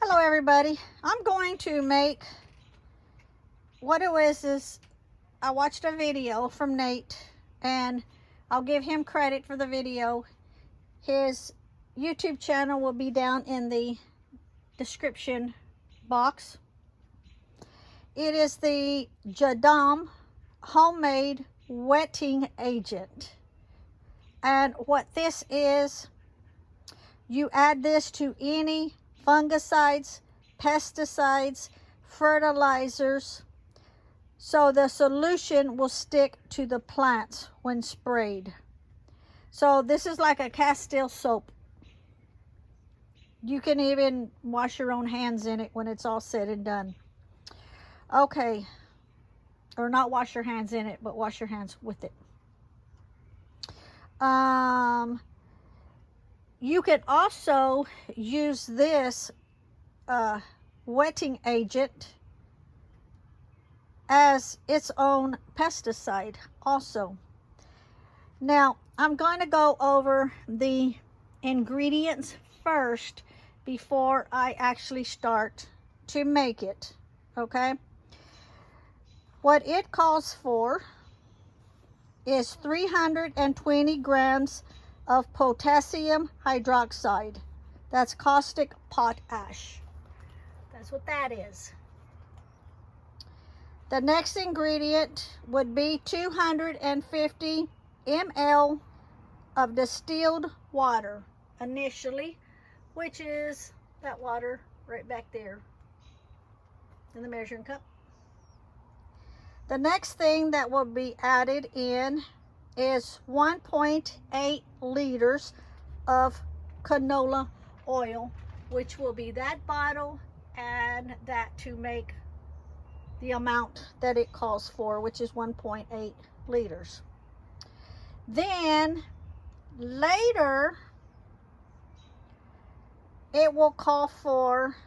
Hello everybody. I'm going to make, what it is I watched a video from Nate, and I'll give him credit for the video. His YouTube channel will be down in the description box. It is the JADAM homemade wetting agent. And what this is, you add this to any fungicides, pesticides, fertilizers, so the solution will stick to the plants when sprayed. So this is like a Castile soap. You can even wash your own hands in it when it's all said and done. Okay, or not wash your hands in it, but wash your hands with it. You can also use this wetting agent as its own pesticide also. Now, I'm going to go over the ingredients first before I actually start to make it, okay? What it calls for is 320 grams of potassium hydroxide. That's caustic potash. That's what that is. The next ingredient would be 250 ml of distilled water initially, which is that water right back there in the measuring cup. The next thing that will be added in is 1.8 liters of canola oil, which will be that bottle and that to make the amount that it calls for, which is 1.8 liters. Then later it will call for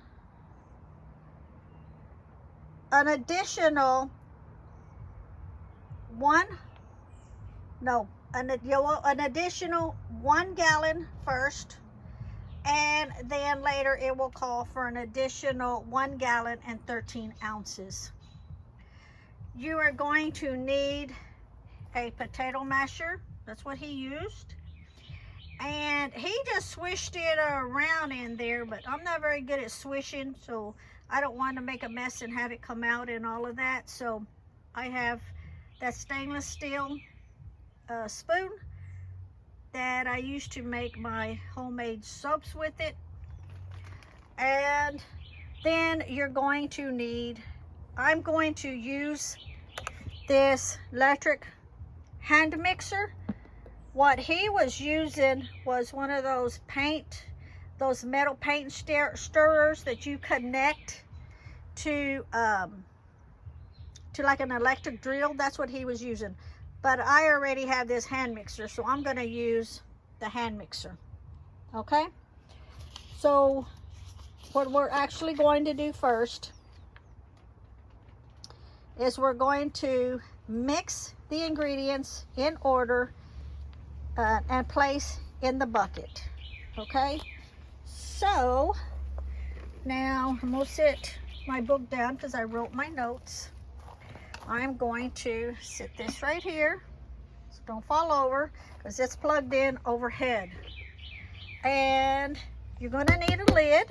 an additional an additional 1 gallon first, and then later it will call for an additional 1 gallon and 13 ounces. You are going to need a potato masher. That's what he used. And he just swished it around in there, but I'm not very good at swishing, so I don't want to make a mess and have it come out and all of that. So I have that stainless steel spoon that I used to make my homemade soaps with it. And then you're going to need, I'm going to use this electric hand mixer. What he was using was one of those metal paint stirrers that you connect to like an electric drill. That's what he was using. But I already have this hand mixer, so I'm going to use the hand mixer. Okay? So what we're actually going to do first is we're going to mix the ingredients in order and place in the bucket. Okay? So now I'm going to sit my book down because I wrote my notes. I'm going to sit this right here, so don't fall over, because it's plugged in overhead. And you're going to need a lid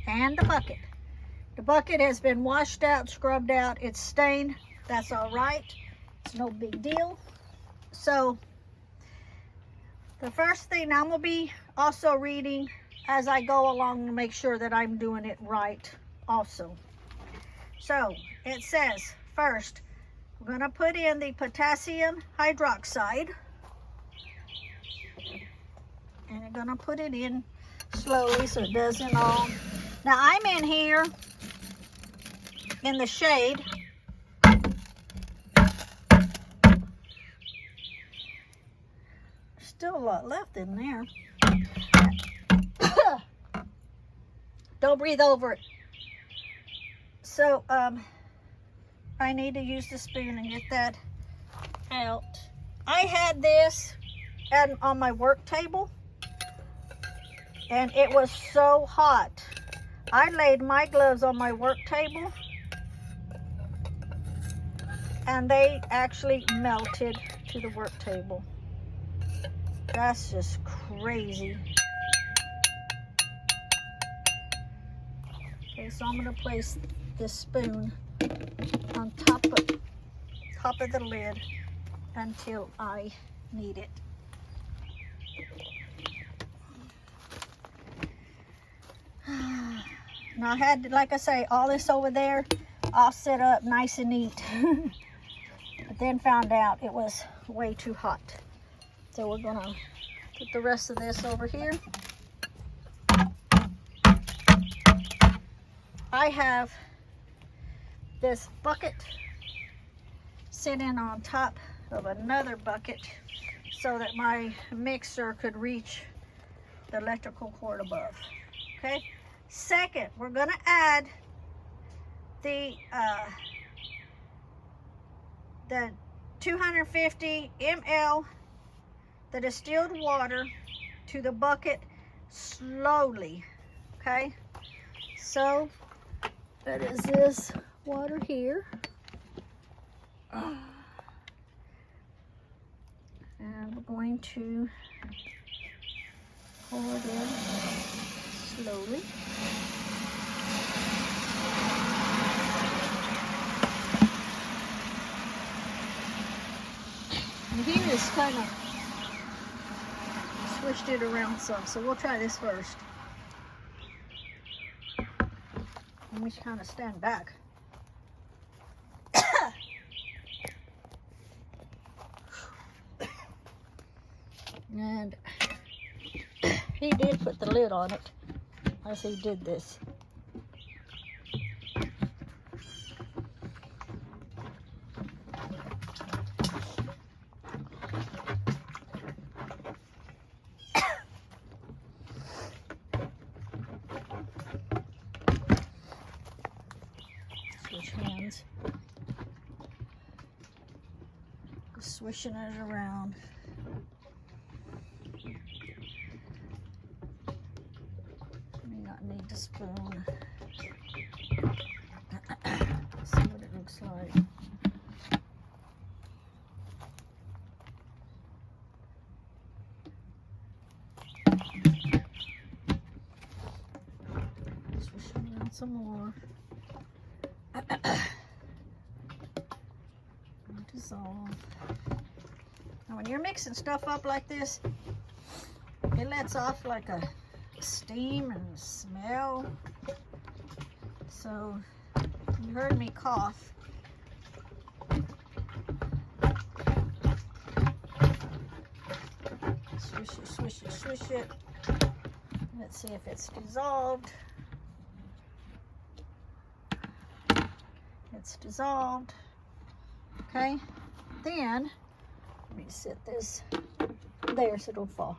and the bucket. The bucket has been washed out, scrubbed out, it's stained. That's all right. It's no big deal. So the first thing I'm going to be also reading as I go along to make sure that I'm doing it right also. So it says, first, we're going to put in the potassium hydroxide. And I'm going to put it in slowly so it doesn't all. Now I'm in here in the shade. Still a lot left in there. Don't breathe over it. So I need to use the spoon and get that out. I had this on my work table, and it was so hot. I laid my gloves on my work table and they actually melted to the work table. That's just crazy. Okay, so I'm going to place this spoon on top of the lid until I need it. Now I had, like I say, all this over there all set up nice and neat. But then found out it was way too hot. So we're gonna put the rest of this over here. I have this bucket sitting on top of another bucket so that my mixer could reach the electrical cord above. Okay. Second, we're gonna add the 250 ml, the distilled water, to the bucket slowly. Okay. So that is this water here. And we're going to pour it in slowly. And here is kind of switched it around some, so we'll try this first. And we should kind of stand back. And he did put the lid on it as he did this. Switch hands. Just swishing it around. Need the spoon. Let's see what it looks like. Swish it around some more. Dissolve. Now when you're mixing stuff up like this, it lets off like a steam and smell. So you heard me cough. Swish it, swish it, swish it. Let's see if it's dissolved. It's dissolved. Okay, then let me set this there so it don't fall.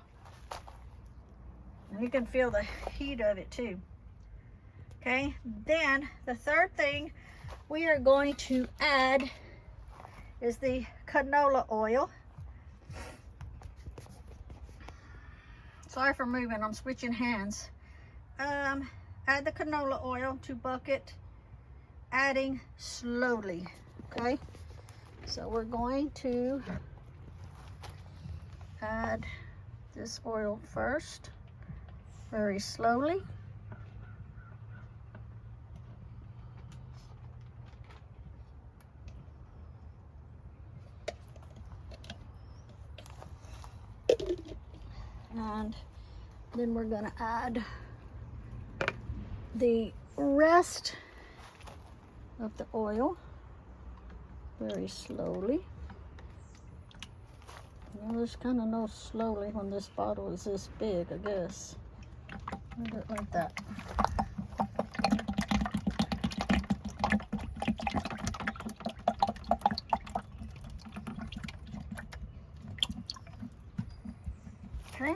You can feel the heat of it too. Okay, then the third thing we are going to add is the canola oil. Sorry for moving, I'm switching hands. Add the canola oil to bucket, adding slowly. Okay, so we're going to add this oil first. Very slowly. And then we're going to add the rest of the oil very slowly. Well, there's kind of no slowly when this bottle is this big, I guess. Put it like that. Okay.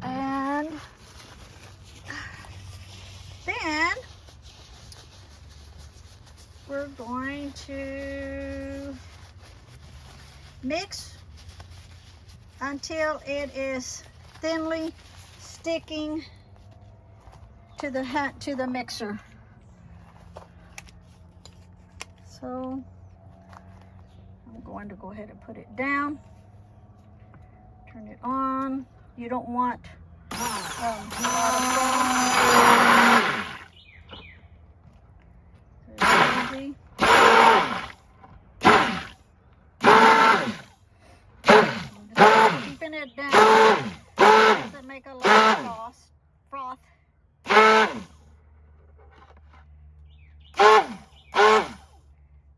And then we're going to mix until it is thinly sticking to the mixer. So I'm going to go ahead and put it down. Turn it on. You don't want a lot of foam. Easy. Just keeping it down. Doesn't make a lot of froth.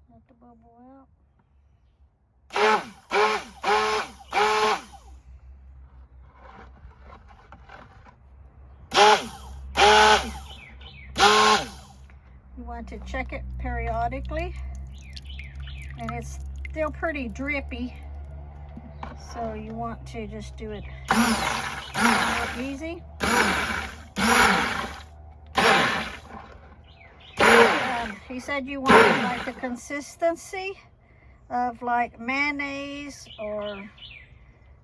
Let the bubble out. You want to check it periodically, and it's still pretty drippy, so you want to just do it easy. He said you wanted like the consistency of like mayonnaise or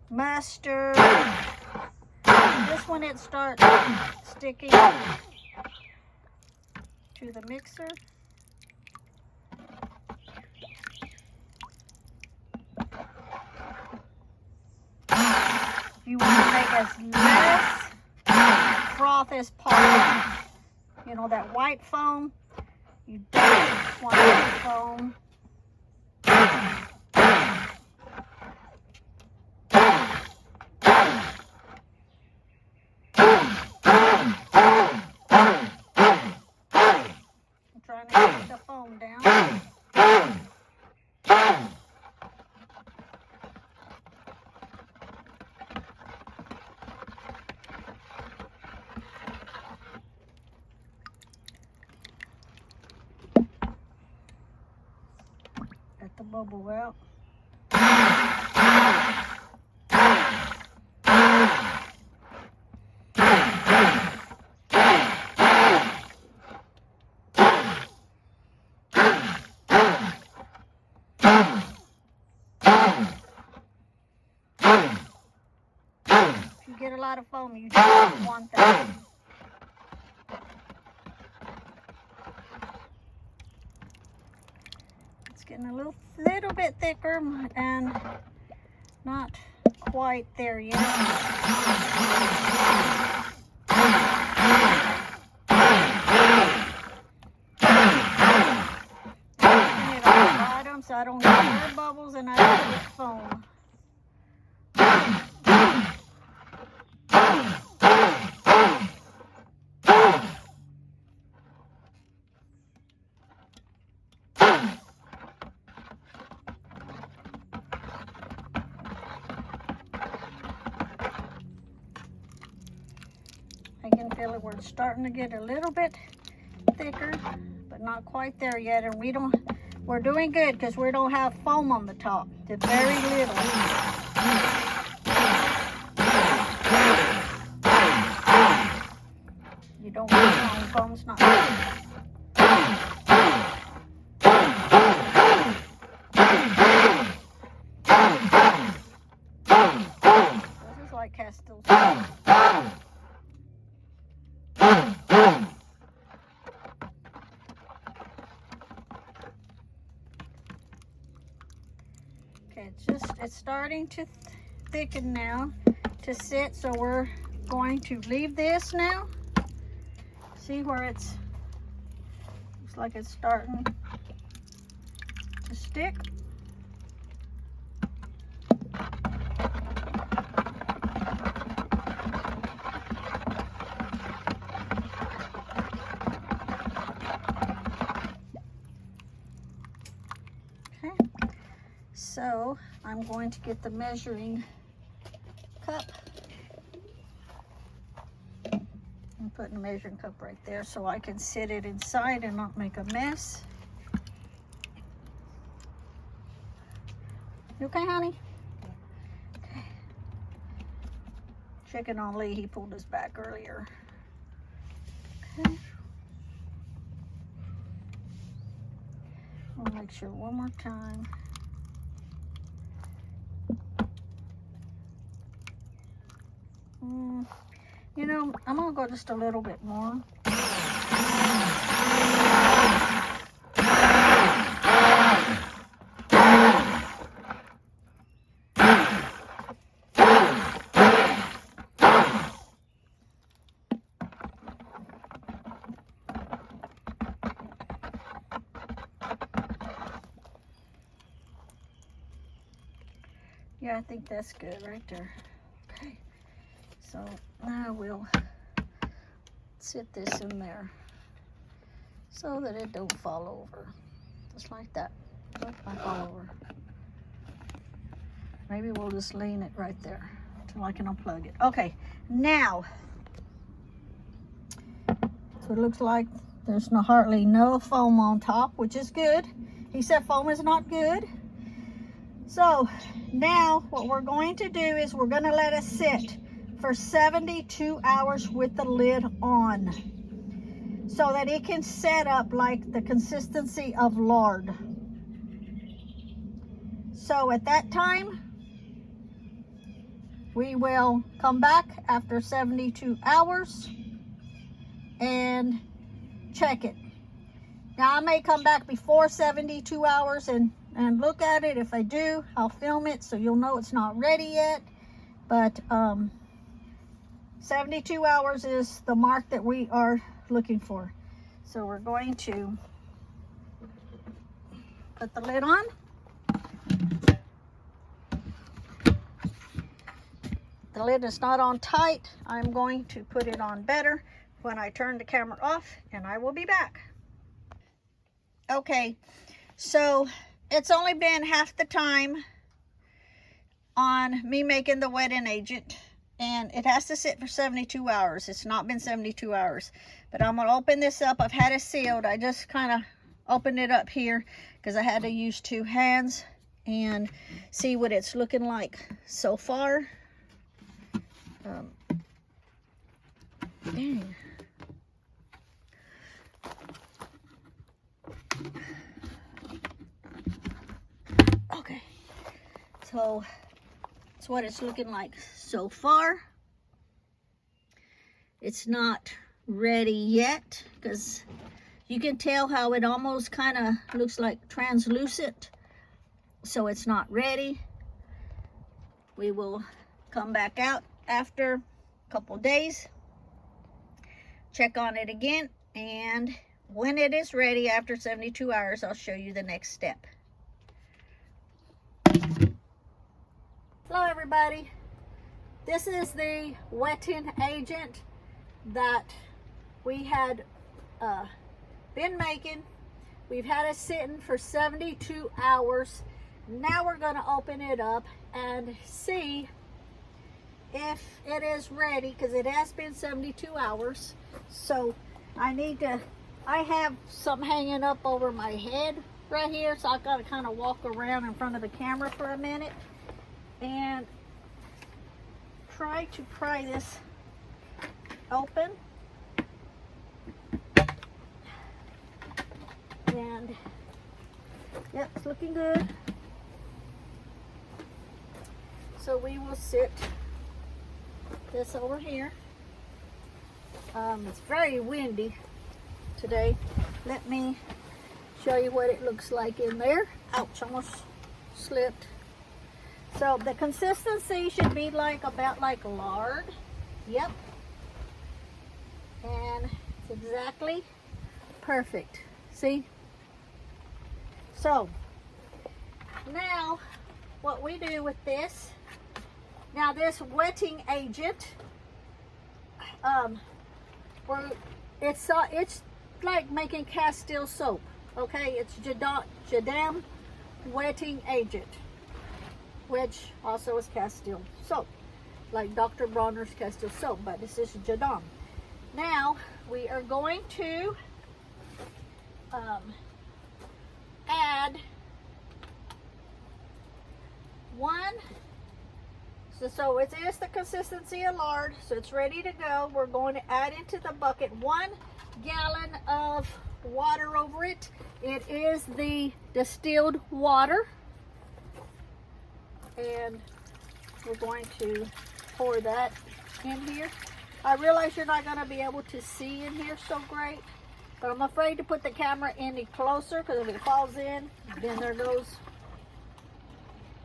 mustard. Just when it starts sticking to the mixer. You want to make as less froth as possible. You know, that white foam, you don't want that foam. I'm trying to get the foam down. Let the bubble out. If you get a lot of foam, you don't want that. It's getting a little bit thicker and not quite there yet. So I don't get air bubbles and I don't get foam. I can feel it. We're starting to get a little bit thicker, but not quite there yet. And we're doing good because we don't have foam on the top. It's very little. You don't want foam. Foam's not good. This is like Castile's. It's starting to thicken now to sit, so we're going to leave this now. See where looks like it's starting to stick. So I'm going to get the measuring cup. I'm putting the measuring cup right there so I can sit it inside and not make a mess. You okay, honey? Okay. Checking on Lee, he pulled his back earlier. Okay. I'll make sure one more time. You know, I'm gonna go just a little bit more. Yeah, I think that's good right there. Okay, so now we'll sit this in there so that it don't fall over. Just like that. Oh, I fall over. Maybe we'll just lean it right there until I can unplug it. Okay, now, so it looks like there's hardly no foam on top, which is good. He said foam is not good. So now what we're going to do is we're going to let it sit for 72 hours with the lid on so that it can set up like the consistency of lard. So at that time, we will come back after 72 hours and check it. Now I may come back before 72 hours and look at it. If I do, I'll film it so you'll know it's not ready yet. But 72 hours is the mark that we are looking for. So we're going to put the lid on. The lid is not on tight. I'm going to put it on better when I turn the camera off, and I will be back. Okay, so it's only been half the time on me making the wetting agent, and it has to sit for 72 hours. It's not been 72 hours, but I'm going to open this up. I've had it sealed. I just kind of opened it up here because I had to use 2 hands and see what it's looking like so far. Dang. Okay, so that's what it's looking like so far. It's not ready yet because you can tell how it almost kind of looks like translucent, so it's not ready. We will come back out after a couple days, check on it again, and when it is ready after 72 hours, I'll show you the next step. Hello everybody, this is the wetting agent that we had been making. We've had it sitting for 72 hours. Now we're going to open it up and see if it is ready, because it has been 72 hours. So I have something hanging up over my head right here, so I've got to kind of walk around in front of the camera for a minute and try to pry this open. And yep, it's looking good. So we will sit this over here. It's very windy today. Let me show you what it looks like in there. Ouch, almost slipped. So the consistency should be about like lard. Yep. And it's exactly perfect. See? So now what we do with this, now this wetting agent, it's like making Castile soap. Okay, it's JADAM wetting agent, which also is Castile soap, like Dr. Bronner's Castile soap, but this is JADAM. Now we are going to add one. So it is the consistency of lard, so it's ready to go. We're going to add into the bucket 1 gallon of water over it. It is the distilled water, and we're going to pour that in here. I realize you're not going to be able to see in here so great, but I'm afraid to put the camera any closer because if it falls in, then there goes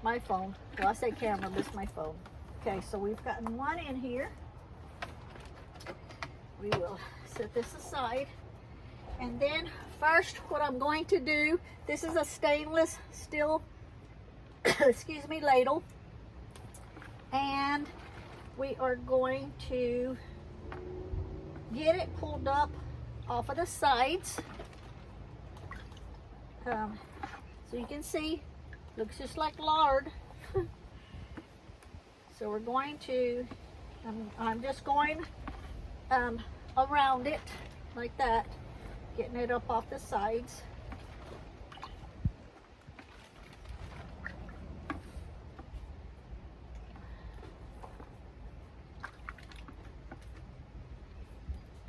my phone. Well, I say camera, but it's my phone. Okay, so we've gotten one in here. We will set this aside. And then first, what I'm going to do, this is a stainless steel, excuse me, ladle. And we are going to get it pulled up off of the sides. So you can see, looks just like lard. So we're going to, I'm just going around it like that, getting it up off the sides.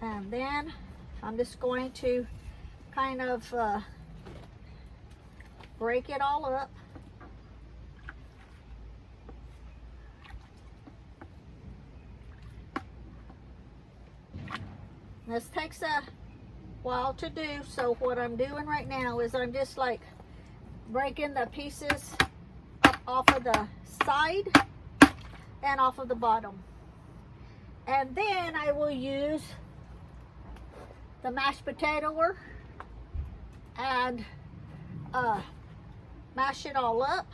And then I'm just going to kind of break it all up. This takes a while to do, so what I'm doing right now is I'm just like breaking the pieces up off of the side and off of the bottom. And then I will use the mashed potatoer and mash it all up.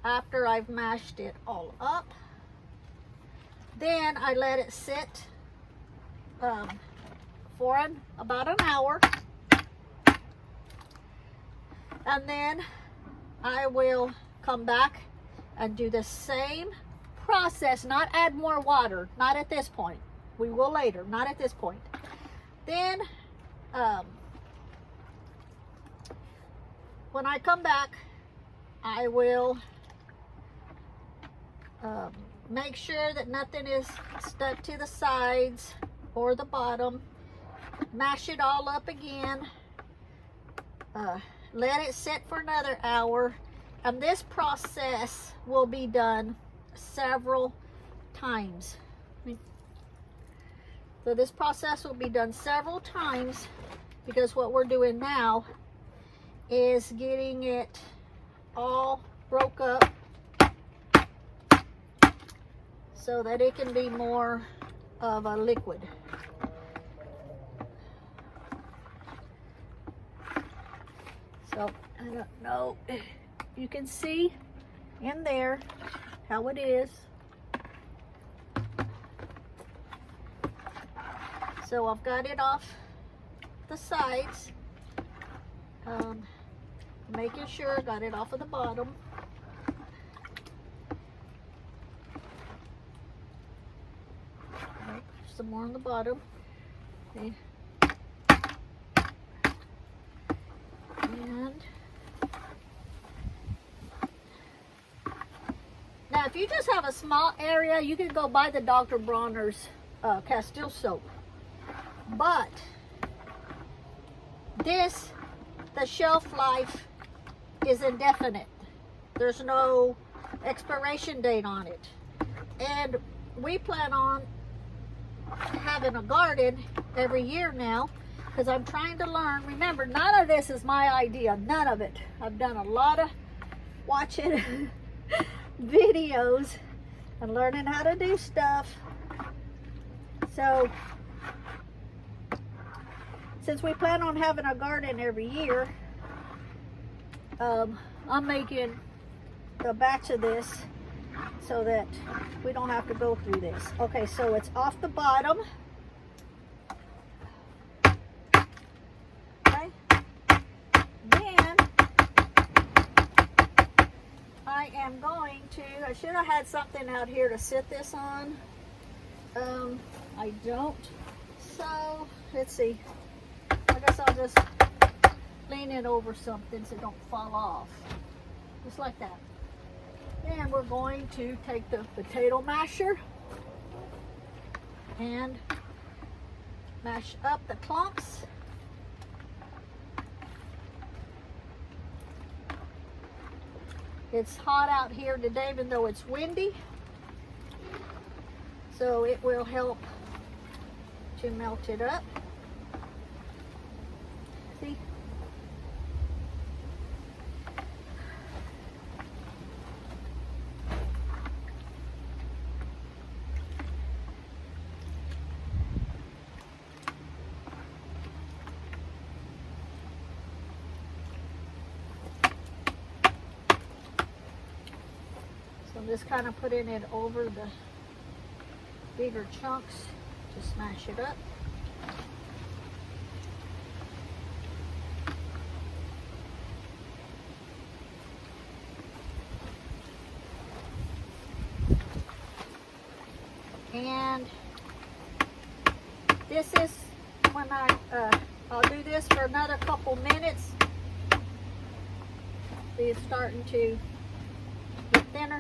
After I've mashed it all up, then I let it sit for about an hour, and then I will come back and do the same process, not add more water, not at this point. We will later, not at this point. Then when I come back, I will make sure that nothing is stuck to the sides or the bottom. Mash it all up again. Let it sit for another hour. And this process will be done several times. So this process will be done several times because what we're doing now is getting it all broke up so that it can be more of a liquid. So I don't know if you can see in there how it is. So I've got it off the sides, making sure I got it off of the bottom. Right, some more on the bottom. Okay. And now if you just have a small area, you can go buy the Dr. Bronner's Castile soap. But this, the shelf life is indefinite. There's no expiration date on it. And we plan on having a garden every year now because I'm trying to learn. Remember, none of this is my idea. None of it. I've done a lot of watching videos and learning how to do stuff. So since we plan on having a garden every year, I'm making a batch of this so that we don't have to go through this. Okay, so it's off the bottom. Okay. Then I am going to, I should have had something out here to sit this on. I don't. So let's see. I guess I'll just lean it over something so it don't fall off. Just like that. Then we're going to take the potato masher and mash up the clumps. It's hot out here today, even though it's windy. So it will help to melt it up. See? So I'm just kind of putting it over the bigger chunks to smash it up. And this is when I'll do this for another couple minutes. See, it's starting to get thinner.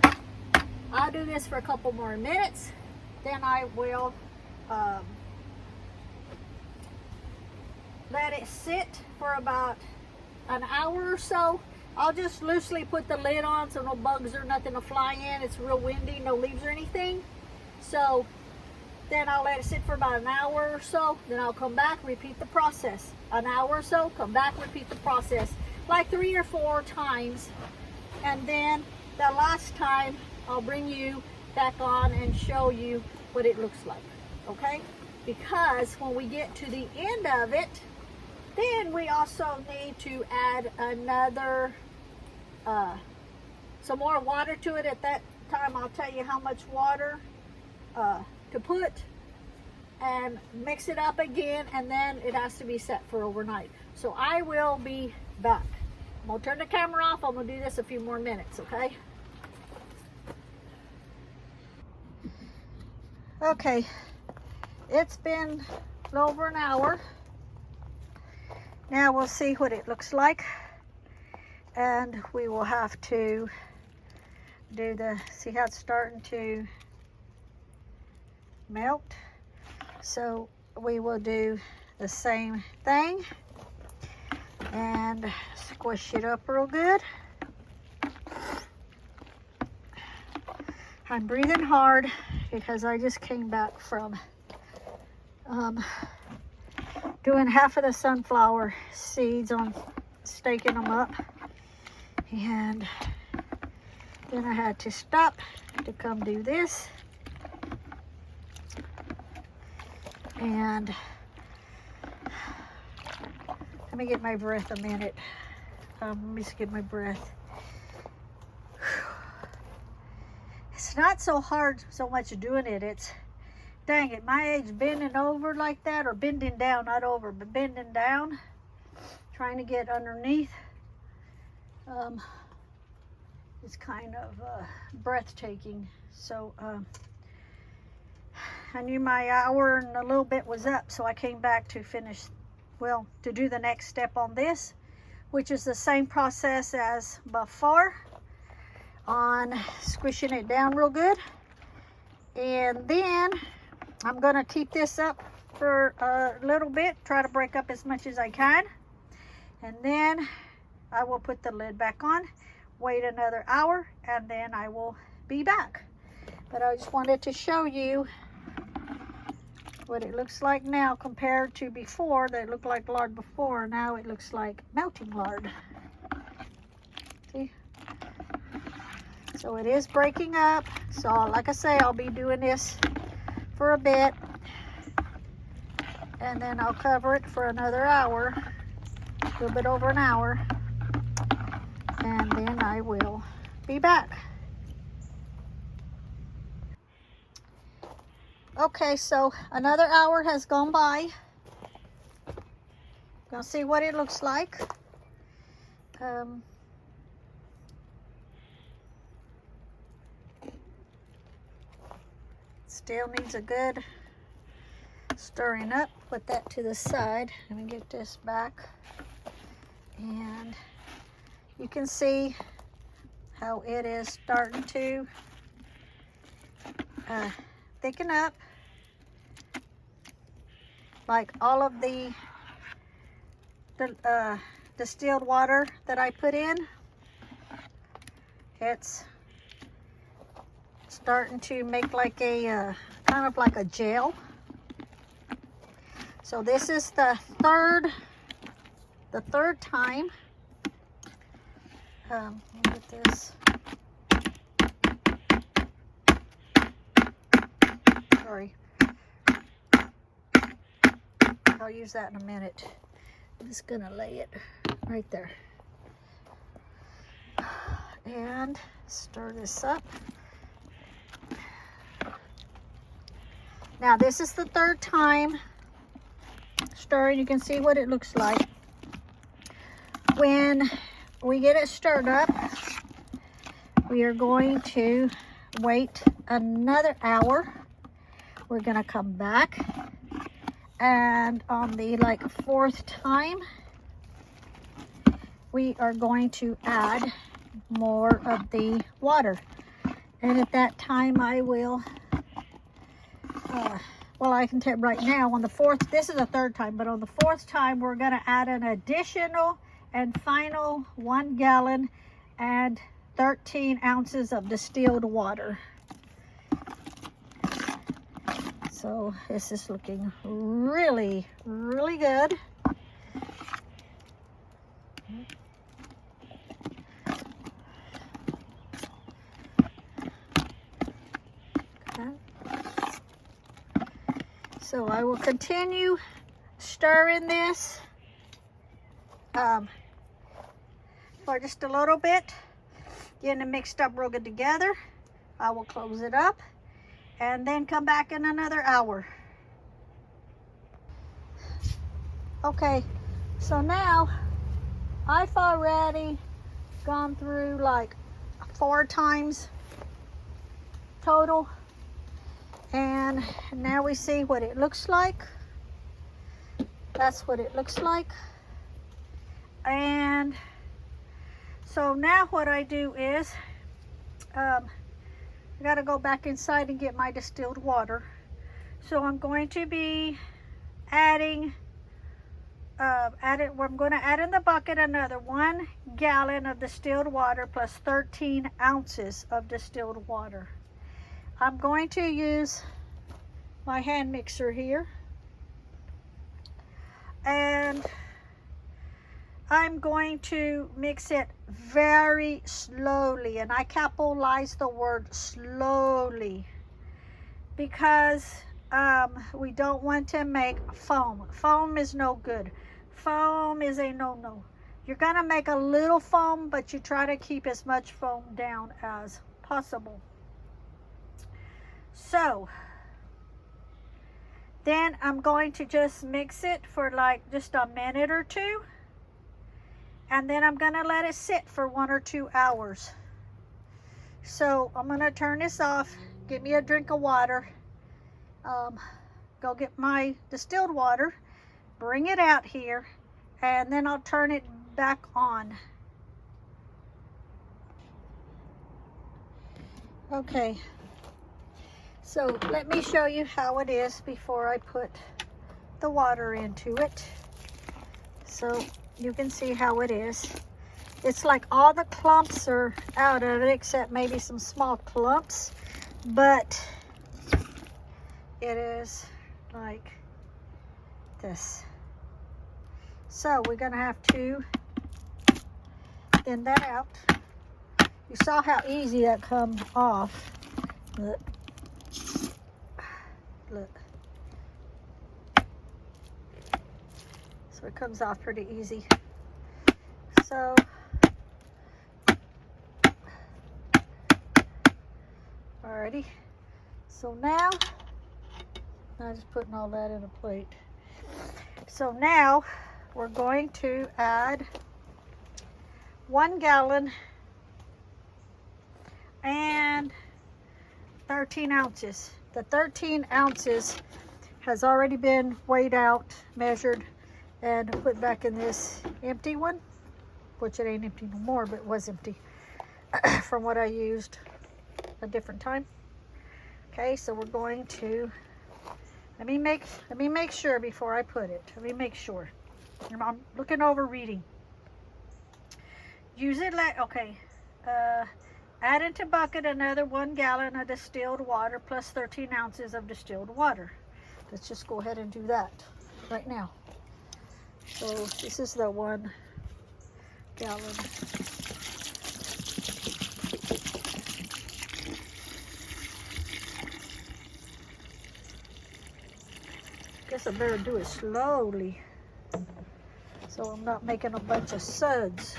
I'll do this for a couple more minutes. Then I will let it sit for about an hour or so. I'll just loosely put the lid on so no bugs or nothing will fly in. It's real windy, no leaves or anything. So then I'll let it sit for about an hour or so. Then I'll come back, repeat the process. An hour or so, come back, repeat the process. Like 3 or 4 times. And then the last time I'll bring you back on and show you what it looks like. Okay? Because when we get to the end of it, then we also need to add another, some more water to it. At that time, I'll tell you how much water to put and mix it up again, and then it has to be set for overnight. So I will be back. I'm gonna turn the camera off. I'm gonna do this a few more minutes, okay? Okay, it's been a little over an hour. Now we'll see what it looks like, and we will have to do see how it's starting to melt. So we will do the same thing and squish it up real good. I'm breathing hard because I just came back from doing half of the sunflower seeds on staking them up, and then I had to stop to come do this. And let me get my breath a minute. Let me just get my breath. It's not so hard so much doing it. It's, dang it, my age, bending over like that, or bending down, not over, but bending down, trying to get underneath. It's kind of breathtaking. So I knew my hour and a little bit was up, so I came back to finish, well, to do the next step on this, which is the same process as before on squishing it down real good. And then I'm gonna keep this up for a little bit, try to break up as much as I can, and then I will put the lid back on, wait another hour, and then I will be back. But I just wanted to show you what it looks like now compared to before. That looked like lard before. Now it looks like melting lard. See? So it is breaking up. So like I say, I'll be doing this for a bit, and then I'll cover it for another hour, a little bit over an hour, and then I will be back. Okay, so another hour has gone by. Gonna see what it looks like. Still needs a good stirring up. Put that to the side. Let me get this back. And you can see how it is starting to thicken up. Like all of the distilled water that I put in, it's starting to make like a kind of like a gel. So this is the third time. Let me get this. Sorry. I'll use that in a minute. I'm just gonna lay it right there. And stir this up. Now this is the third time stirring. You can see what it looks like. When we get it stirred up, we are going to wait another hour. We're gonna come back, and on the fourth time, we are going to add more of the water. And at that time I will well, I can tell you right now, on the fourth, this is the third time, but on the fourth time we're going to add an additional and final 1 gallon and 13 ounces of distilled water. So this is looking really, really good. Okay. So I will continue stirring this for just a little bit, getting it mixed up real good together. I will close it up and then come back in another hour. Okay, so now I've already gone through like 4 times total, and now we see what it looks like. That's what it looks like. And so now what I do is I gotta go back inside and get my distilled water. So I'm going to be adding I'm going to add in the bucket another 1 gallon of distilled water plus 13 ounces of distilled water. I'm going to use my hand mixer here, and I'm going to mix it very slowly, and I capitalize the word slowly because we don't want to make foam. Foam is no good. Foam is a no-no. You're gonna make a little foam, but you try to keep as much foam down as possible. So then I'm going to just mix it for like just a minute or two, and then I'm gonna let it sit for 1 or 2 hours. So I'm gonna turn this off, get me a drink of water, go get my distilled water, bring it out here, and then I'll turn it back on. Okay, so let me show you how it is before I put the water into it, so you can see how it is. It's like all the clumps are out of it except maybe some small clumps, but it is like this. So we're gonna have to thin that out. You saw how easy that comes off. Look. Look. So it comes off pretty easy. So alrighty. So now I'm just putting all that in a plate. So now we're going to add 1 gallon and 13 ounces. The 13 ounces has already been weighed out, measured, and put back in this empty one, which it ain't empty no more, but it was empty from what I used a different time. Okay, so we're going to let me make sure before I put it. Let me make sure. I'm looking over reading. Use it like, okay, Add into bucket another 1 gallon of distilled water plus 13 ounces of distilled water. Let's just go ahead and do that right now. So this is the 1 gallon. Guess I better do it slowly so I'm not making a bunch of suds.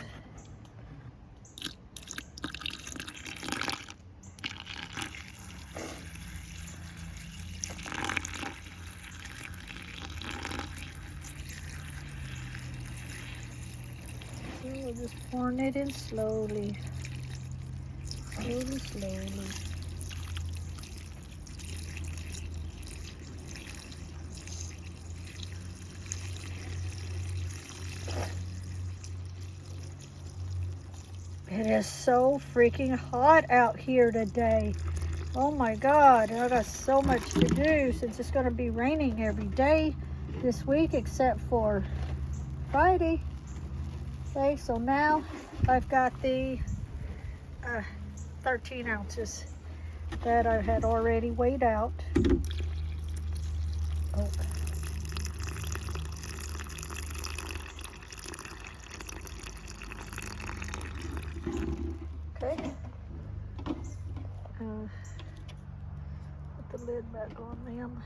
So we're just pouring it in slowly. Slowly, slowly. It is so freaking hot out here today. Oh my God, I got so much to do since it's going to be raining every day this week except for Friday. Okay, so now I've got the 13 ounces that I had already weighed out. Oh. Okay. Put the lid back on them.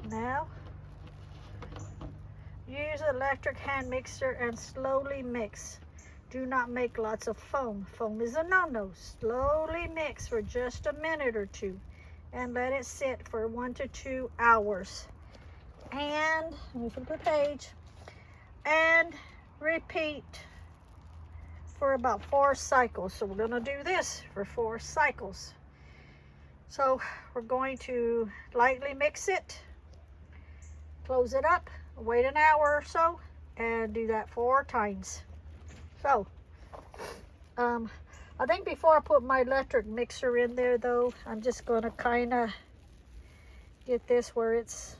Now, use electric hand mixer and slowly mix. Do not make lots of foam. Foam is a no-no. Slowly mix for just a minute or two and let it sit for 1 to 2 hours. And, let me flip the page, and repeat for about 4 cycles. So we're gonna do this for 4 cycles. So we're going to lightly mix it, close it up, wait an hour or so, and do that 4 times. So, I think before I put my electric mixer in there though, I'm just gonna kind of get this where it's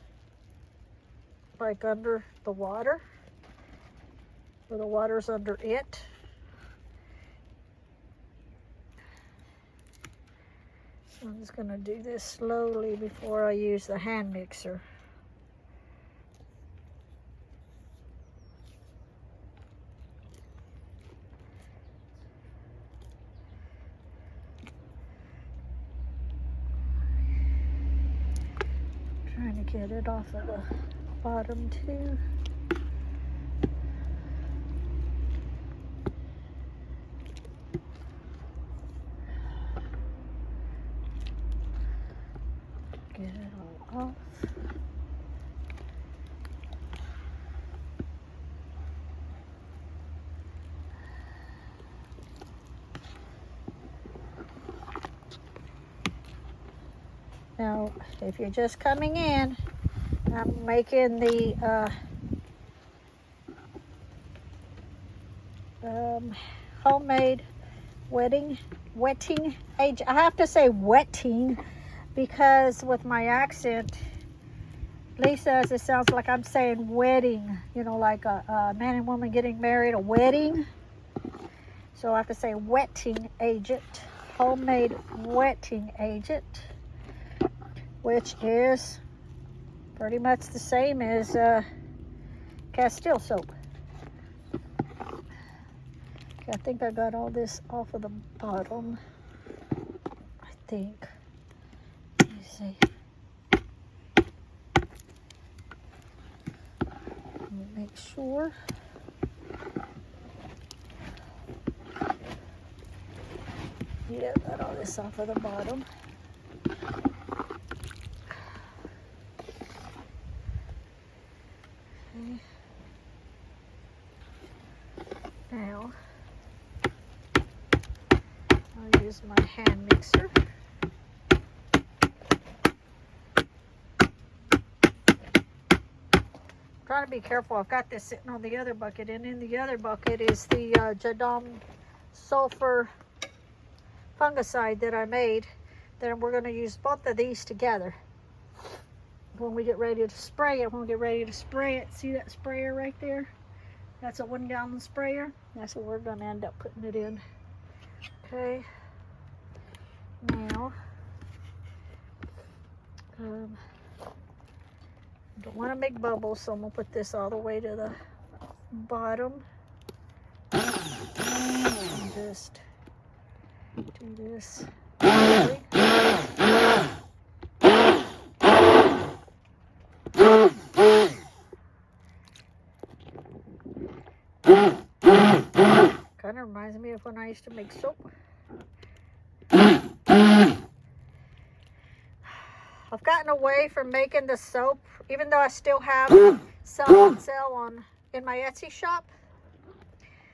like under the water, where the water's under it. So I'm just gonna do this slowly before I use the hand mixer. Trying to get it off of the bottom too. Get it all off. Now, if you're just coming in, I'm making the homemade wetting agent. I have to say wetting because with my accent, Lisa says it sounds like I'm saying wedding, you know, like a man and woman getting married, a wedding. So I have to say wetting agent, homemade wetting agent, which is pretty much the same as Castile soap. Okay, I think I got all this off of the bottom. I think. Let me see. Let me make sure. Yeah, got all this off of the bottom. Okay. Now, I'll use my hand mixer. Trying to be careful. I've got this sitting on the other bucket, and in the other bucket is the JADAM sulfur fungicide that I made. Then we're going to use both of these together when we get ready to spray it. When we get ready to spray it, see that sprayer right there? That's a 1 gallon sprayer. That's what we're going to end up putting it in. Okay. Now, don't want to make bubbles, so I'm going to put this all the way to the bottom. And just do this. Kind of reminds me of when I used to make soap. I've gotten away from making the soap, even though I still have some on sale in my Etsy shop.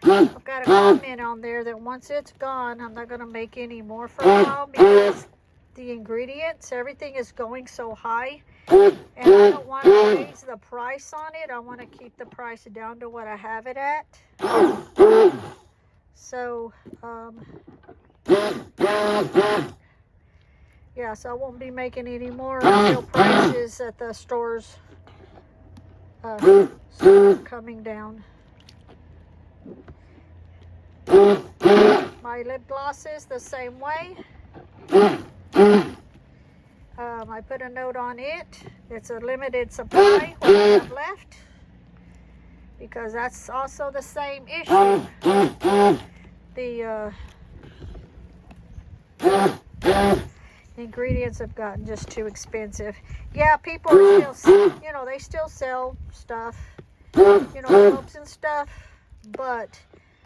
I've got a comment on there that once it's gone, I'm not going to make any more for a while because the ingredients, everything is going so high. And I don't want to raise the price on it. I want to keep the price down to what I have it at. So, yeah, so I won't be making any more until prices at the stores start coming down. My lip glosses the same way. I put a note on it. It's a limited supply what I have left, because that's also the same issue. The ingredients have gotten just too expensive. Yeah, people are still, you know, they still sell stuff, you know, soaps and stuff, but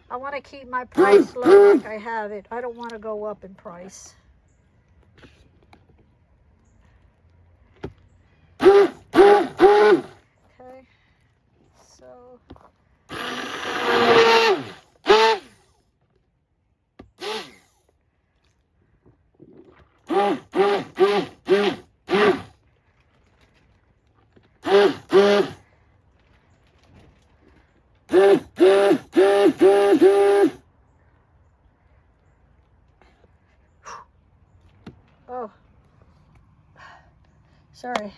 I want to keep my price low like I have it. I don't want to go up in price. Okay, so oh, sorry.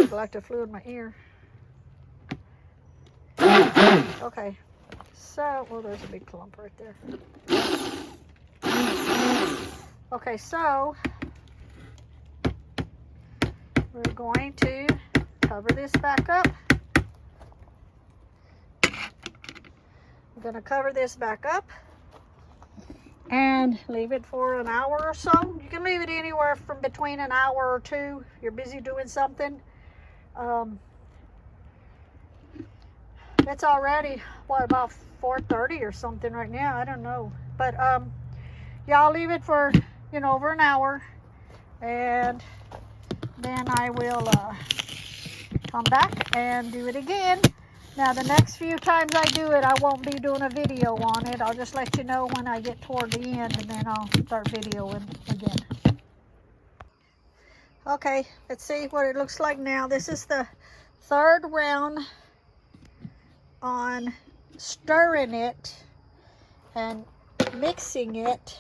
Like the flew in my ear. Okay, so, well, there's a big clump right there. Okay, so we're going to cover this back up. I'm going to cover this back up and leave it for an hour or so. You can leave it anywhere from between an hour or two if you're busy doing something. It's already, what, about 4:30 or something right now. I don't know. But, yeah, I'll leave it for, you know, over an hour. And then I will come back and do it again. Now, the next few times I do it, I won't be doing a video on it. I'll just let you know when I get toward the end, and then I'll start videoing again. Okay, let's see what it looks like now. This is the third round on stirring it and mixing it.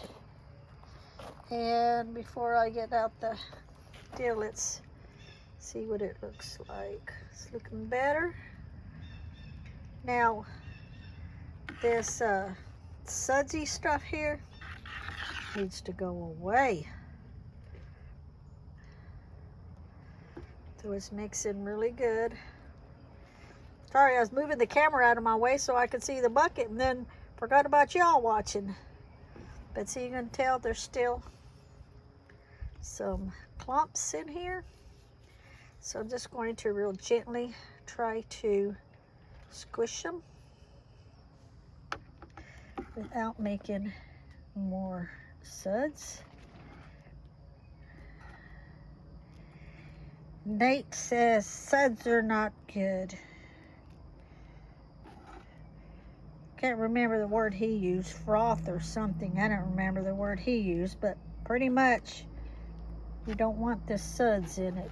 And before I get out the deal, let's see what it looks like. It's looking better. Now, this sudsy stuff here needs to go away. So it's mixing really good. Sorry, I was moving the camera out of my way so I could see the bucket, and then forgot about y'all watching. But see, you can tell there's still some clumps in here. So I'm just going to real gently try to squish them without making more suds. Nate says suds are not good. Can't remember the word he used, froth or something. I don't remember the word he used, but pretty much you don't want the suds in it.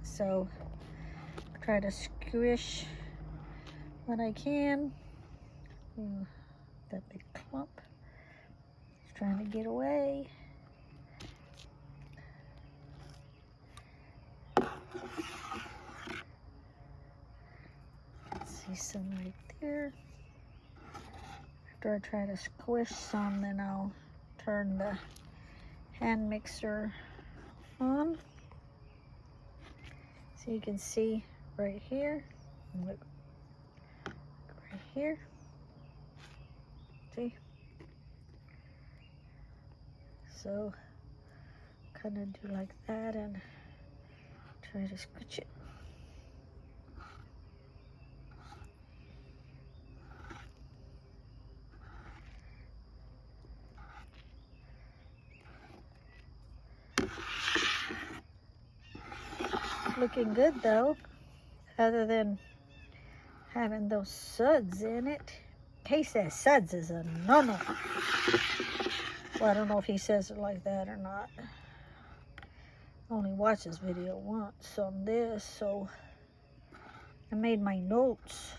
So try to squish what I can. Ooh, that big clump. It's trying to get away. See some right there. After I try to squish some, then I'll turn the hand mixer on. So you can see right here, look, right here, see? So kind of do like that and try to squish it. Looking good though, other than having those suds in it. He says suds is a no-no. Well, I don't know if he says it like that or not. I only watched this video once on this, so I made my notes.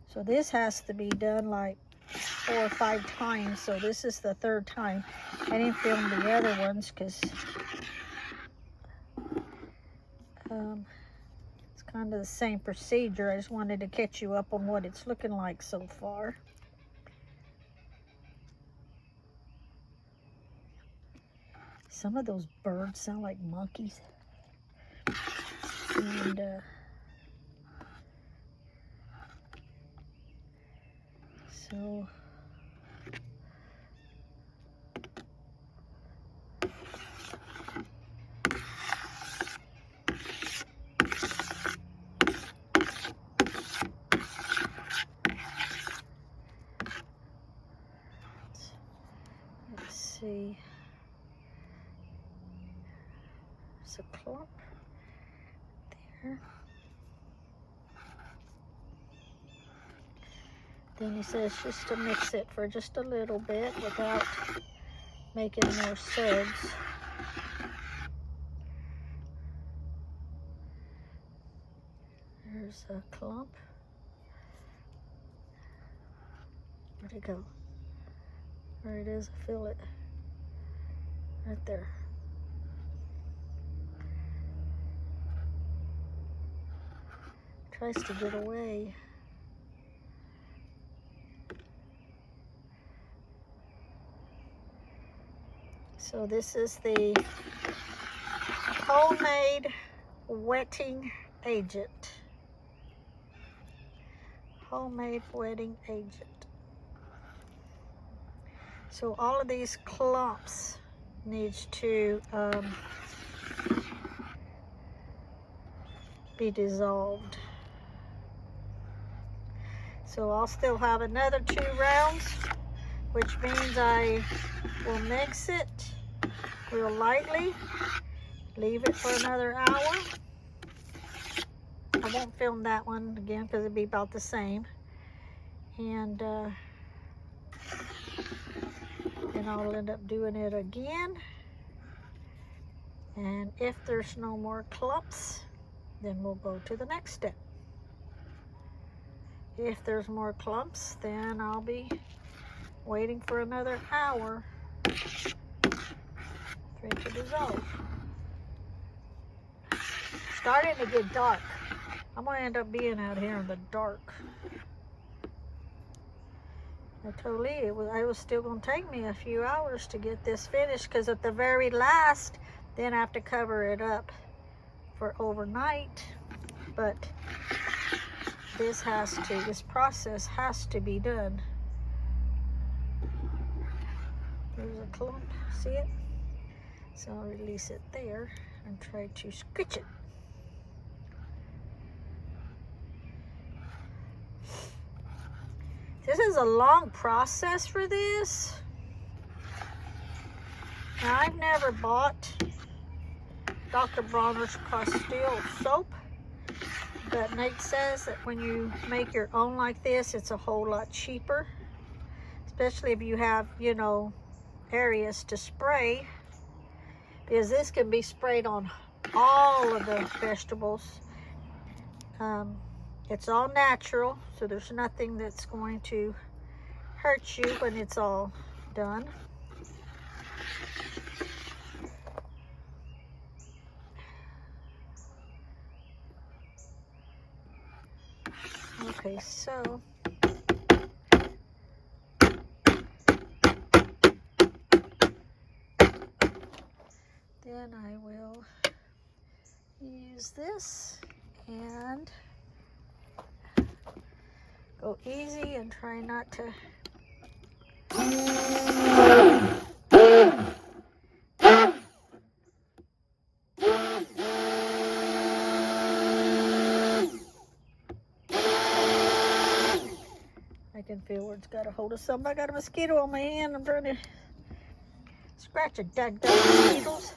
So this has to be done like 4 or 5 times, so this is the 3rd time. I didn't film the other ones because it's kind of the same procedure. I just wanted to catch you up on what it's looking like so far. Some of those birds sound like monkeys. And so let's see. There's a clump there. Then he says just to mix it for just a little bit without making more suds. There's a clump. Where'd it go? There it is, I feel it. Right there. Tries to get away. So this is the homemade wetting agent. Homemade wetting agent. So all of these clumps needs to be dissolved. So I'll still have another 2 rounds, which means I will mix it real lightly, leave it for another hour. I won't film that one again because it'll be about the same. And then I'll end up doing it again. And if there's no more clumps, then we'll go to the next step. If there's more clumps, then I'll be waiting for another hour for it to dissolve. Starting to get dark. I'm gonna end up being out here in the dark. I told Lee it was still gonna take me a few hours to get this finished, because at the very last, then I have to cover it up for overnight. But this process has to be done. There's a clump, see it? So I'll release it there and try to scratch it. This is a long process for this. Now, I've never bought Dr. Bronner's Castile soap, but Nate says that when you make your own like this, it's a whole lot cheaper, especially if you have, you know, areas to spray, because this can be sprayed on all of the vegetables. It's all natural, so there's nothing that's going to hurt you when it's all done. Okay, so then I will use this and go easy and try not to I can feel where it's got a hold of something. I got a mosquito on my hand. I'm trying to scratch a dead mosquitoes.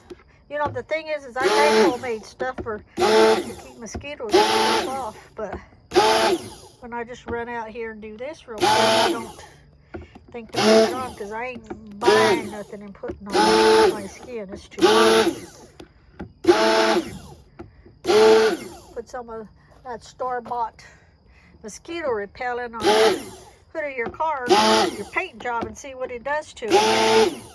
You know, the thing is I make homemade stuff to keep mosquitoes off, but when I just run out here and do this real quick, I don't think to put it on because I ain't buying nothing and putting on my skin. It's too much. Put some of that store-bought mosquito repellent on the hood of your car, your paint job, and see what it does to it.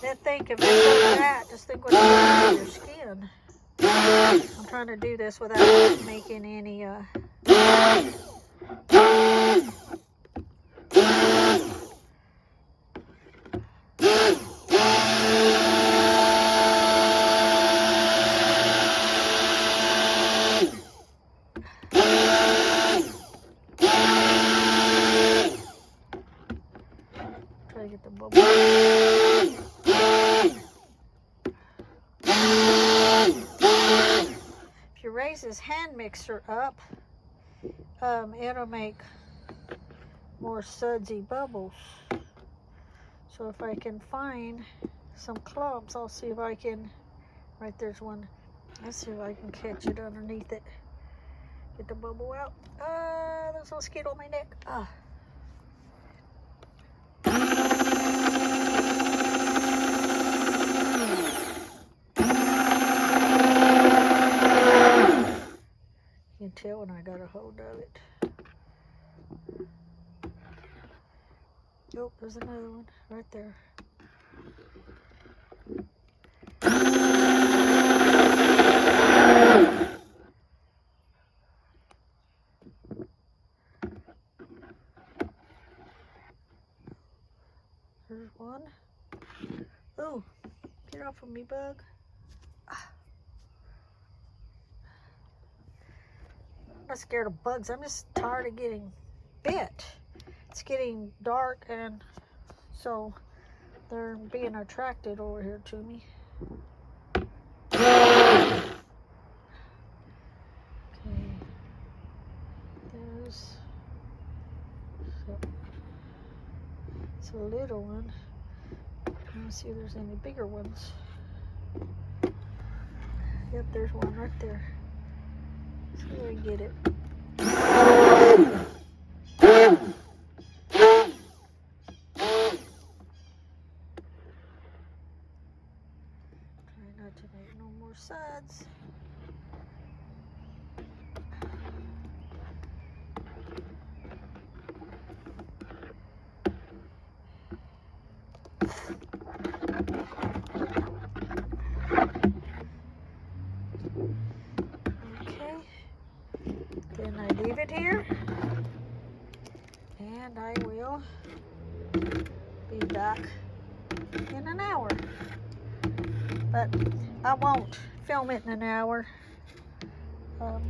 Then think if it does that, just think what it does to your skin. I'm trying to do this without making any try to get the bubble. If you raise this hand mixer up, it'll make more sudsy bubbles. So if I can find some clumps, I'll see if I can, right there's one. Let's see if I can catch it underneath it. Get the bubble out. There's a mosquito on my neck. You can tell when I got a hold of it. Oh, there's another one right there. There's one. Oh, get off of me, bug. I'm not scared of bugs. I'm just tired of getting bit. It's getting dark, and so they're being attracted over here to me. Okay. There's it's a little one. Let's see if there's any bigger ones. Yep, there's one right there. See if I can get it. Try not to make no more suds. Okay, then I leave it here, and I will be back in an hour. But I won't film it in an hour. Put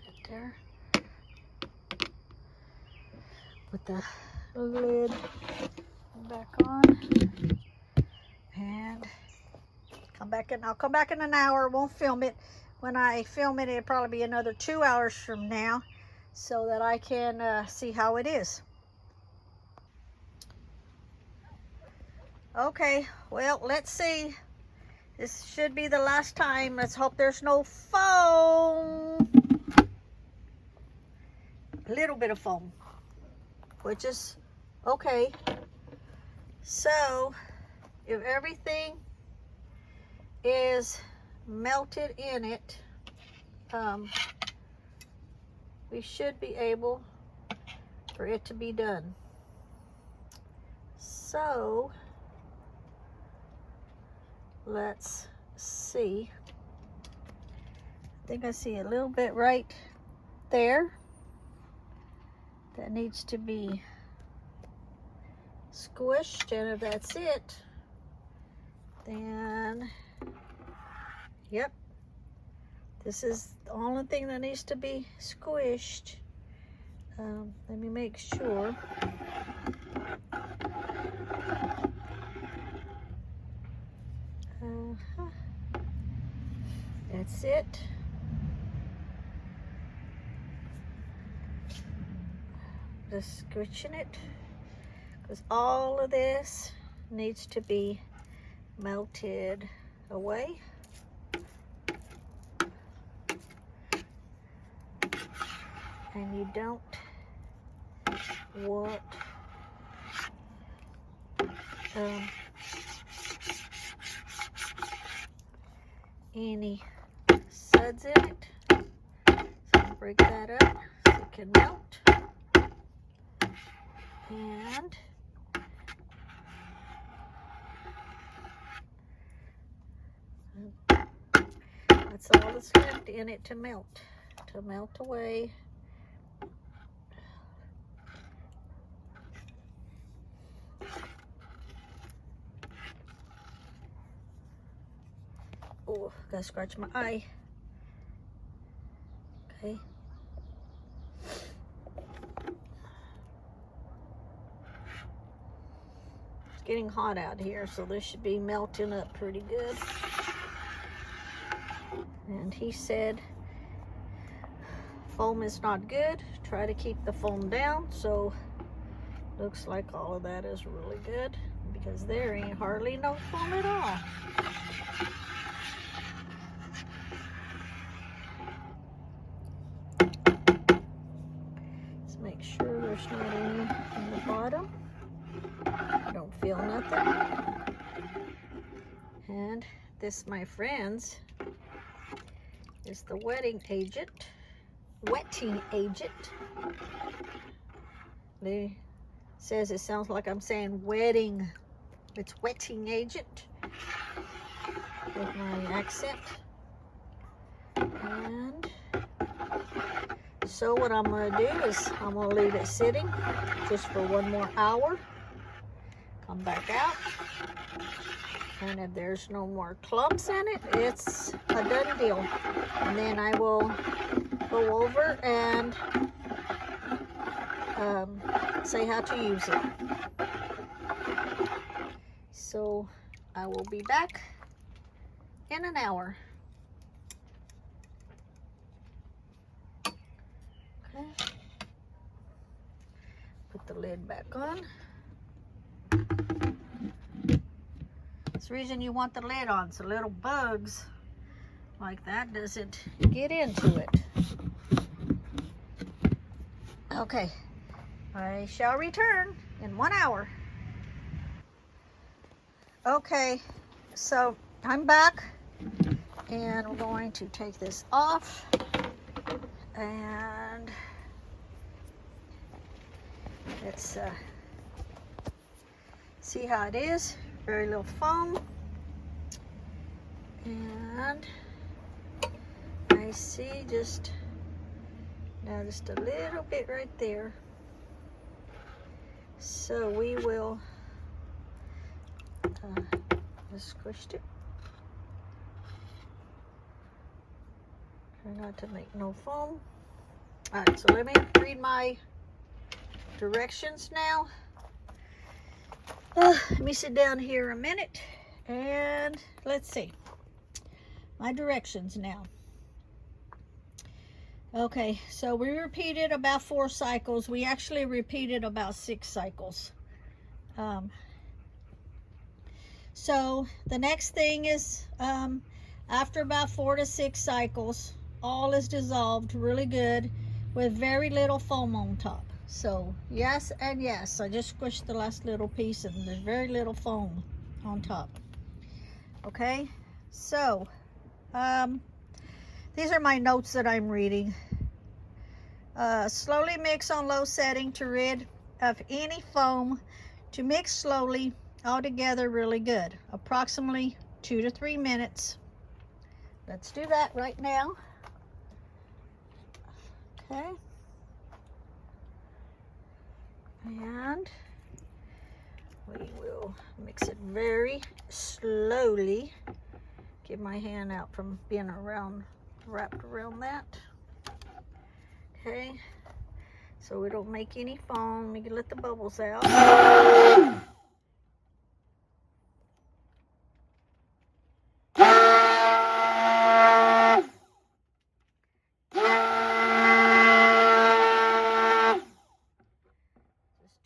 it there. Put the lid back on and come back in. I'll come back in an hour. Won't film it. When I film it, it'll probably be another 2 hours from now, so that I can see how it is. Okay, well, let's see. This should be the last time. Let's hope there's no foam. A little bit of foam, which is okay. So, if everything is melted in it, we should be able for it to be done. So, let's see. I think I see a little bit right there that needs to be squished, and if that's it, then, yep, this is the only thing that needs to be squished. Let me make sure. That's it. Just squishing it, because all of this needs to be melted away. And you don't want any suds in it. So break that up so it can melt. And that's all that's left in it to melt away. Oh, gotta scratch my eye. Okay. It's getting hot out here, so this should be melting up pretty good. And he said foam is not good. Try to keep the foam down. So looks like all of that is really good, because there ain't hardly no foam at all. Let's make sure there's not any in the bottom. I don't feel nothing. And this, my friends, is the wetting agent. It says it sounds like I'm saying wedding. It's wetting agent with my accent. And so what I'm going to do is I'm going to leave it sitting just for 1 more hour. Come back out. And if there's no more clumps in it, it's a done deal. And then I will go over and say how to use it. So I will be back in an hour. Okay. Put the lid back on. That's the reason you want the lid on, so little bugs like that doesn't get into it. Okay, I shall return in 1 hour. Okay, so I'm back, and we're going to take this off, and let's see how it is. Very little foam, and I see just a little bit right there. So we will just squished it. Try not to make no foam. All right, so let me read my directions now. Let me sit down here a minute, and let's see my directions now. Okay, so we repeated about 4 cycles. We actually repeated about 6 cycles. So the next thing is after about 4 to 6 cycles, all is dissolved really good with very little foam on top. So yes and yes, I just squished the last little piece, and there's very little foam on top. Okay, so these are my notes that I'm reading. Slowly mix on low setting to rid of any foam. To mix slowly, all together really good. Approximately 2 to 3 minutes. Let's do that right now. Okay. we will mix it very slowly. Get my hand out from being wrapped around that. Okay, so we don't make any foam. We can let the bubbles out. Just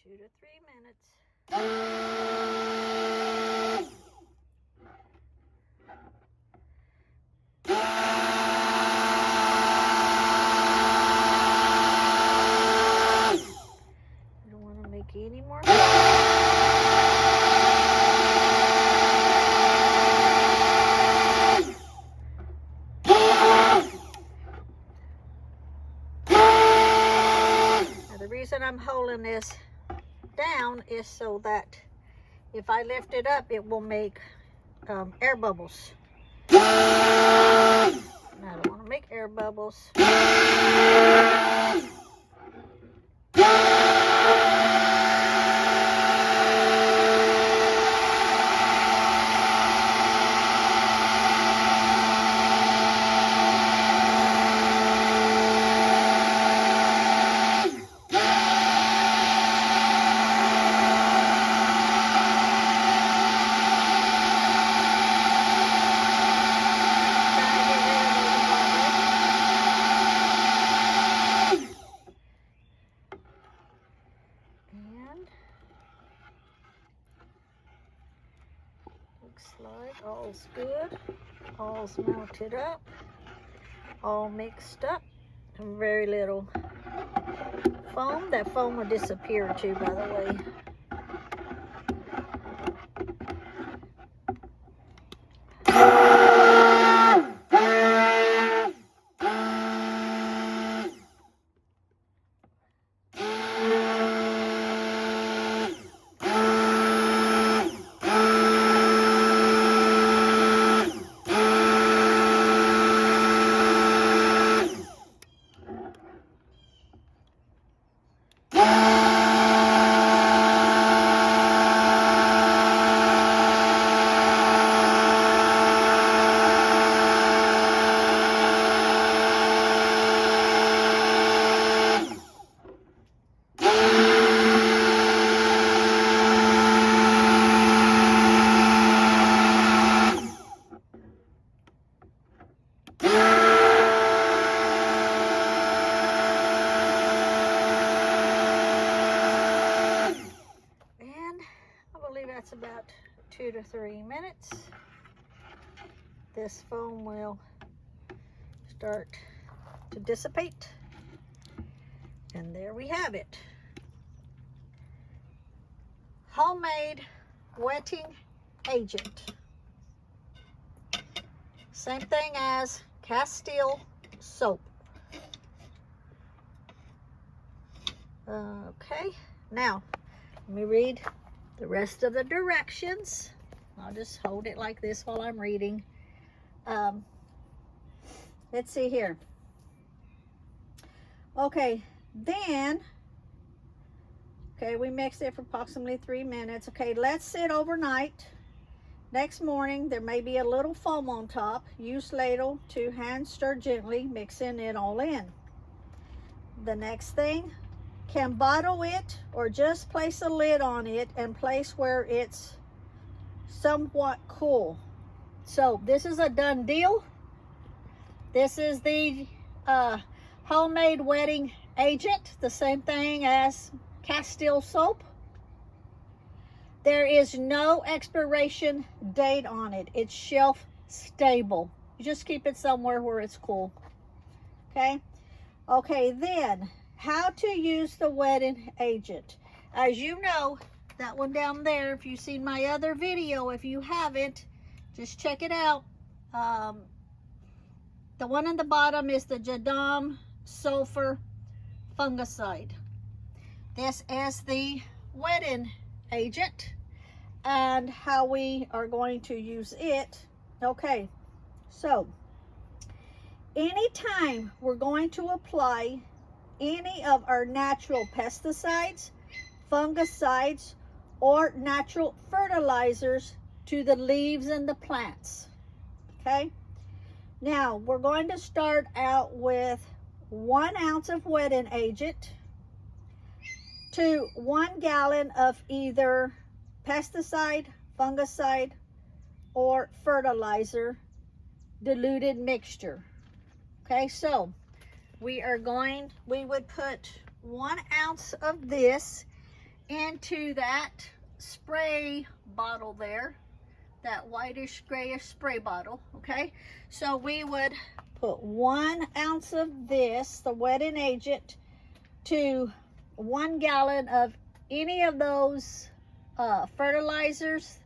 2 to 3 minutes. Any more? Now the reason I'm holding this down is so that if I lift it up, it will make air bubbles. I don't want to make air bubbles. Like all's good, all's melted up, all mixed up, and very little foam. That foam will disappear too, by the way. That's about 2 to 3 minutes. This foam will start to dissipate. And there we have it. Homemade wetting agent. Same thing as Castile soap. Okay, now let me read the rest of the directions. I'll just hold it like this while I'm reading. Let's see here. Okay, then, okay, we mixed it for approximately 3 minutes. Okay, let's sit overnight. Next morning, there may be a little foam on top. Use ladle to hand stir gently, mixing it all in. The next thing, can bottle it or just place a lid on it and place where it's somewhat cool. So this is a done deal. This is the homemade wetting agent, the same thing as Castile soap. There is no expiration date on it. It's shelf stable. You just keep it somewhere where it's cool. Okay? Okay, then how to use the wetting agent. As you know, that one down there, if you've seen my other video, if you haven't, just check it out. The one on the bottom is the JADAM sulfur fungicide. This is the wetting agent and how we are going to use it. Okay, so anytime we're going to apply any of our natural pesticides, fungicides, or natural fertilizers to the leaves and the plants. Okay, now we're going to start out with 1 ounce of wetting agent to 1 gallon of either pesticide, fungicide, or fertilizer diluted mixture. Okay, so we would put 1 ounce of this into that spray bottle there, that whitish grayish spray bottle. Okay, so we would put 1 ounce of this, the wetting agent, to 1 gallon of any of those fertilizers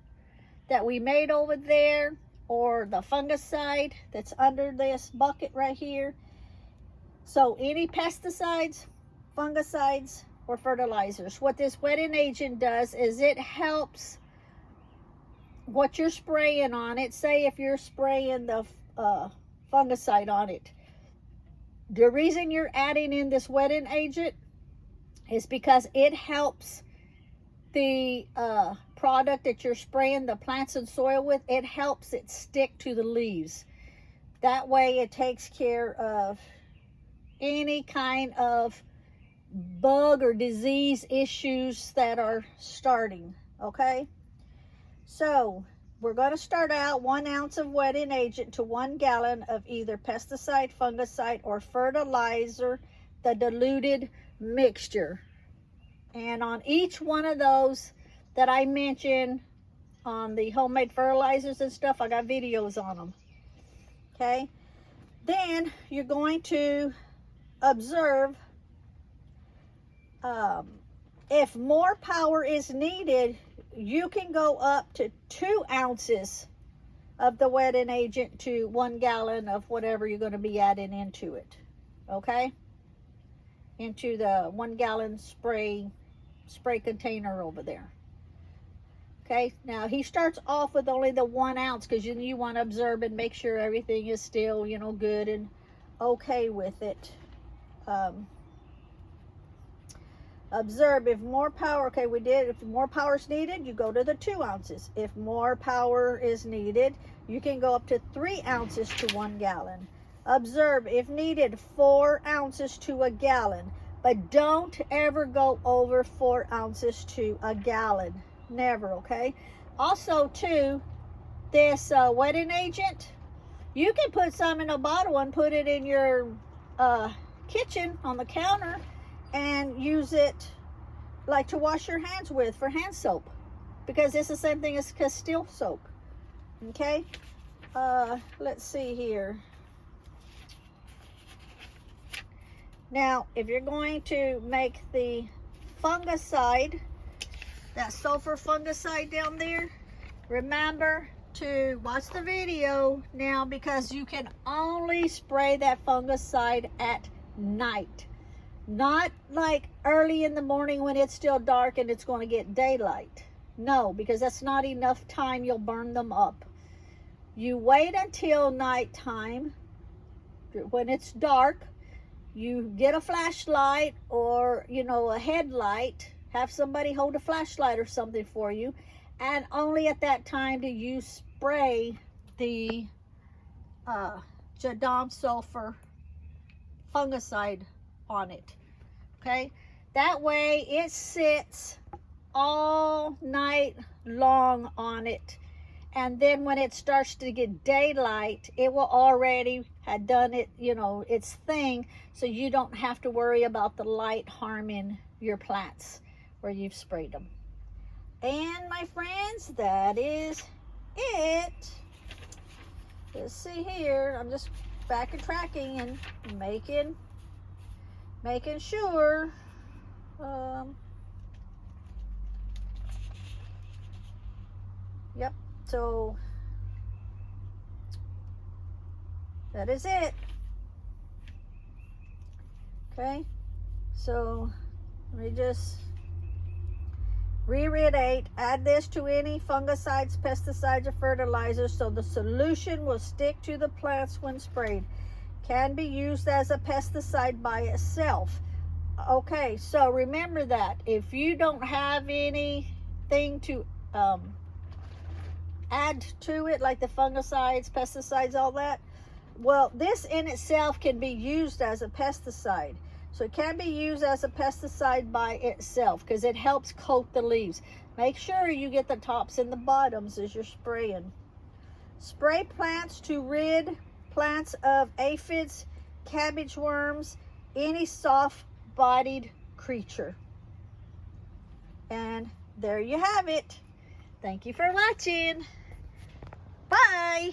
that we made over there, or the fungicide that's under this bucket right here. So any pesticides, fungicides, or fertilizers. What this wetting agent does is it helps what you're spraying on it. Say if you're spraying the fungicide on it, the reason you're adding in this wetting agent is because it helps the product that you're spraying the plants and soil with, it helps it stick to the leaves. That way it takes care of any kind of bug or disease issues that are starting. Okay, so we're going to start out 1 ounce of wetting agent to 1 gallon of either pesticide, fungicide, or fertilizer, the diluted mixture. And on each one of those that I mentioned on the homemade fertilizers and stuff, I got videos on them. Okay, then you're going to observe if more power is needed, you can go up to 2 ounces of the wetting agent to 1 gallon of whatever you're going to be adding into it. Okay, into the 1 gallon spray container over there. Okay, now he starts off with only the 1 ounce because you want to observe and make sure everything is still, you know, good and okay with it. Observe if more power, okay, if more power is needed, you go to the 2 ounces. If more power is needed, you can go up to 3 ounces to 1 gallon. Observe if needed, 4 ounces to a gallon, but don't ever go over 4 ounces to a gallon. Never. Okay, also too, this wetting agent, you can put some in a bottle and put it in your kitchen on the counter and use it like to wash your hands with for hand soap, because it's the same thing as Castile soap. Okay, let's see here. Now if you're going to make the fungicide, that sulfur fungicide down there, remember to watch the video now, because you can only spray that fungicide at night, not like early in the morning when it's still dark and it's going to get daylight. No, because that's not enough time. You'll burn them up. You wait until nighttime when it's dark. You get a flashlight or, you know, a headlight. Have somebody hold a flashlight or something for you, and only at that time do you spray the JADAM sulfur fungicide on it. Okay, that way it sits all night long on it, and then when it starts to get daylight, it will already have done it, you know, its thing, so you don't have to worry about the light harming your plants where you've sprayed them. And my friends, that is it. Let's see here. I'm just backtracking and making sure. Yep. So that is it. Okay. So let me just reiterate, add this to any fungicides, pesticides, or fertilizers so the solution will stick to the plants when sprayed. Can be used as a pesticide by itself. Okay, so remember that. If you don't have any thing to add to it, like the fungicides, pesticides, all that. Well, this in itself can be used as a pesticide. So it can be used as a pesticide by itself because it helps coat the leaves. Make sure you get the tops and the bottoms as you're spraying. Spray plants to rid plants of aphids, cabbage worms, any soft-bodied creature. And there you have it. Thank you for watching. Bye.